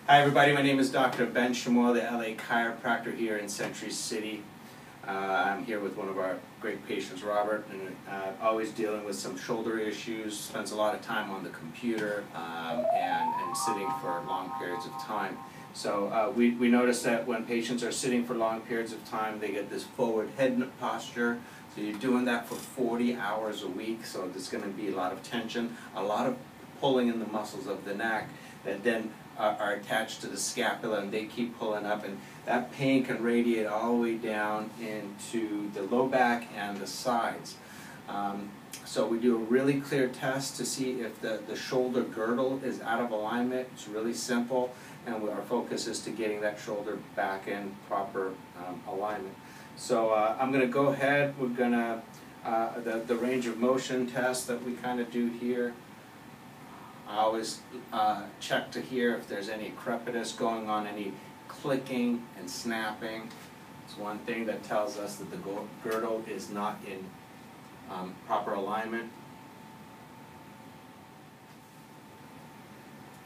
Hi everybody, my name is Dr. Ben Chamois, the LA Chiropractor here in Century City. I'm here with one of our great patients, Robert, and always dealing with some shoulder issues, spends a lot of time on the computer and sitting for long periods of time. So we notice that when patients are sitting for long periods of time, they get this forward head posture. So you're doing that for 40 hours a week, so there's going to be a lot of tension, a lot of pulling in the muscles of the neck that then are attached to the scapula, and they keep pulling up, and that pain can radiate all the way down into the low back and the sides. So we do a really clear test to see if the shoulder girdle is out of alignment. It's really simple, and our focus is to getting that shoulder back in proper alignment. So I'm going to go ahead. We're going to the range of motion test that we kind of do here. I always check to hear if there's any crepitus going on, any clicking and snapping. It's one thing that tells us that the girdle is not in proper alignment.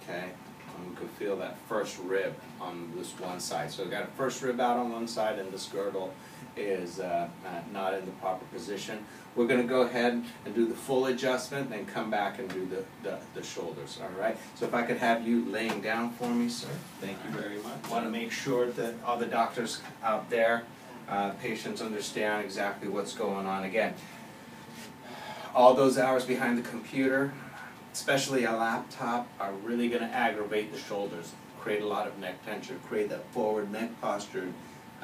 Okay, and we can feel that first rib on this one side. So we've got a first rib out on one side, and this girdle is not in the proper position. We're going to go ahead and do the full adjustment, then come back and do the shoulders. All right. So if I could have you laying down for me, sir. Thank you very much. Want to make sure that all the doctors out there, patients understand exactly what's going on. Again, all those hours behind the computer, especially a laptop, are really going to aggravate the shoulders, create a lot of neck tension, create that forward neck posture,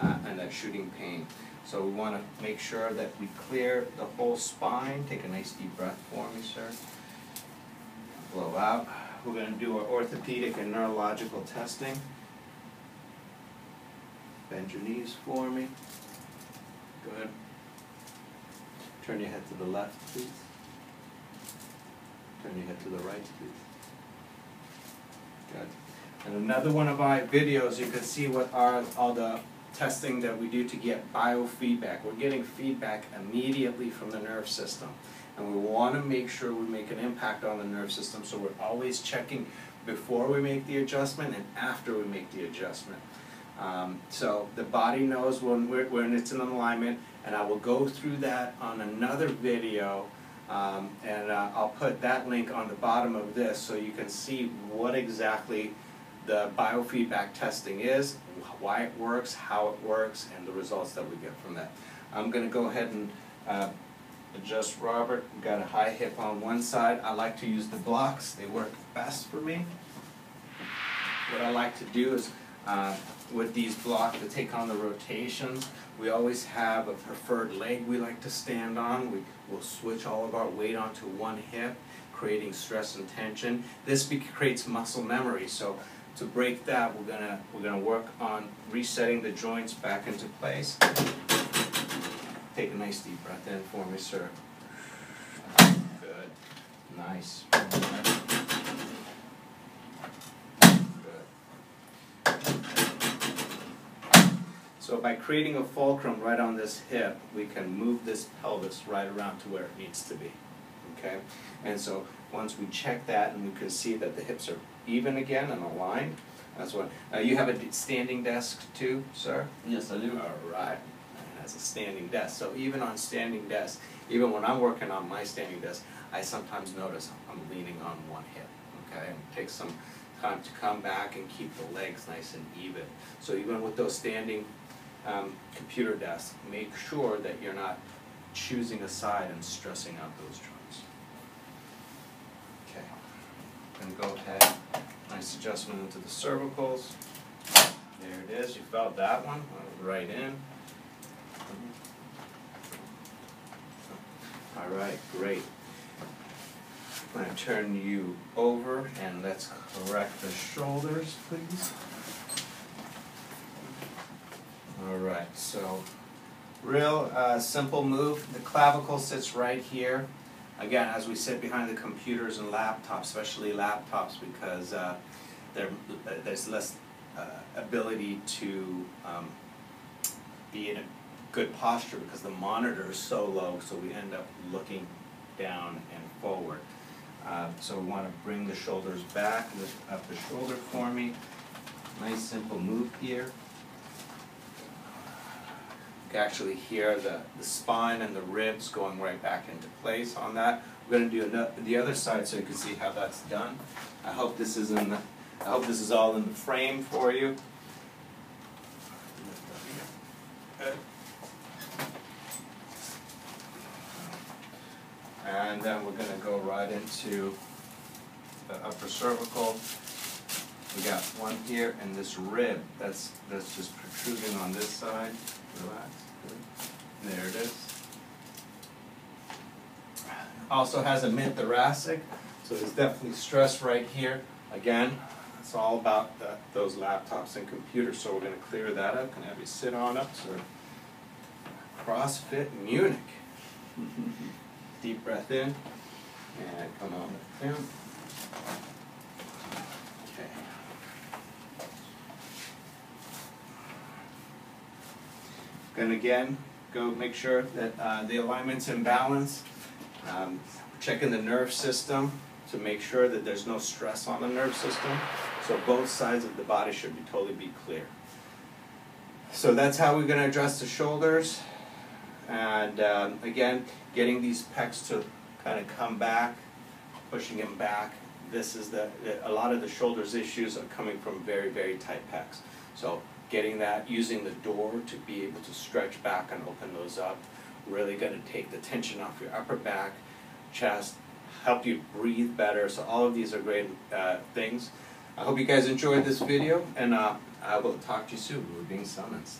and that shooting pain. So we want to make sure that we clear the whole spine. Take a nice deep breath for me, sir. Blow out. We're going to do our orthopedic and neurological testing. Bend your knees for me. Good. Turn your head to the left, please. Turn your head to the right, please. Good. And another one of our videos, you can see what are all the testing that we do to get biofeedback. We're getting feedback immediately from the nerve system, and we want to make sure we make an impact on the nerve system, so we're always checking before we make the adjustment and after we make the adjustment. So the body knows when it's in alignment, and I will go through that on another video, and I'll put that link on the bottom of this so you can see what exactly the biofeedback testing is, why it works, how it works, and the results that we get from that. I'm going to go ahead and adjust Robert. We've got a high hip on one side. I like to use the blocks. They work best for me. What I like to do is, with these blocks, to take on the rotations, we always have a preferred leg we like to stand on. We'll switch all of our weight onto one hip, creating stress and tension. This creates muscle memory. So to break that, we're gonna work on resetting the joints back into place. Take a nice deep breath in for me, sir. Good. Nice. Good. So by creating a fulcrum right on this hip, we can move this pelvis right around to where it needs to be. Okay? And so once we check that and we can see that the hips are even again and aligned, that's what. You have a standing desk too, sir? Yes, I do. All right. That's a standing desk. So even on standing desk, even when I'm working on my standing desk, I sometimes notice I'm leaning on one hip. Okay? And it takes some time to come back and keep the legs nice and even. So even with those standing computer desks, make sure that you're not choosing a side and stressing out those joints. Okay. And go ahead. Nice adjustment into the cervicals. There it is. You felt that one. Right in. All right, great. I'm going to turn you over, and let's correct the shoulders, please. All right, so real simple move. The clavicle sits right here. Again, as we sit behind the computers and laptops, especially laptops, because there's less ability to be in a good posture because the monitor is so low, so we end up looking down and forward. So we want to bring the shoulders back, lift up the shoulder for me. Nice simple move here. You can actually hear the spine and the ribs going right back into place on that. We're going to do the other side so you can see how that's done. I hope this is all in the frame for you. And then we're going to go right into the upper cervical. We got one here, and this rib that's just protruding on this side. Relax. Good. There it is. Also has a mid-thoracic, so there's definitely stress right here. Again, it's all about those laptops and computers, so we're going to clear that up. Can I have you sit on up, sir? CrossFit Munich. Deep breath in, and come on down. Okay. Then again, go make sure that the alignment's in balance. Checking the nerve system to make sure that there's no stress on the nerve system. So both sides of the body should totally be clear. So that's how we're going to address the shoulders. And again, getting these pecs to kind of come back, pushing them back. This is a lot of the shoulders issues are coming from very, very tight pecs. So getting that, using the door to be able to stretch back and open those up, really going to take the tension off your upper back, chest, help you breathe better. So all of these are great things. I hope you guys enjoyed this video, and I will talk to you soon. We're being summoned.